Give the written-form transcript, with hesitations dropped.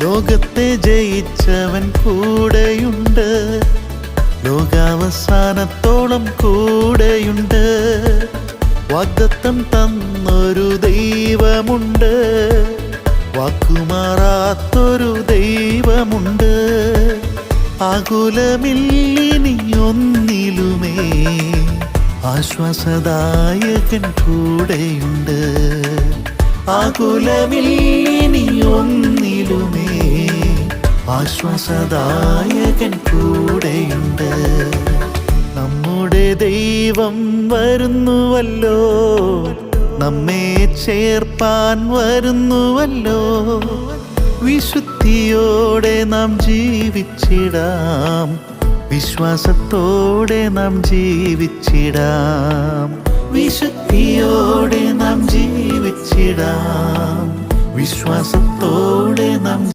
ലോകത്തെ ജയിച്ചവൻ കൂടെയുണ്ട്, ലോകാവസാനത്തോളം കൂടെയുണ്ട്. വാഗ്ദത്തം തന്നൊരു ദൈവമുണ്ട്, വാക്കുമാറാത്തൊരു ദൈവമുണ്ട്. ആകുലമില്ലിനി ഒന്നിലുമേ, ആശ്വാസദായകൻ കൂടെയുണ്ട്. ആകുലമില്ലിനി ഒന്നിലുമേ, ആശ്വാസദായകൻ കൂടെയുണ്ട്. നമ്മുടെ ദൈവം വരുന്നുവല്ലോ, നമ്മെ ചേർപ്പാൻ വരുന്നുവല്ലോ. വിശുദ്ധിയോടെ നാം ജീവിച്ചിടാം, വിശ്വാസത്തോടെ നാം ജീവിച്ചിടാം. വിശുദ്ധിയോടെ നാം ജീവിച്ചിടാം, വിശ്വാസത്തോടെ നാം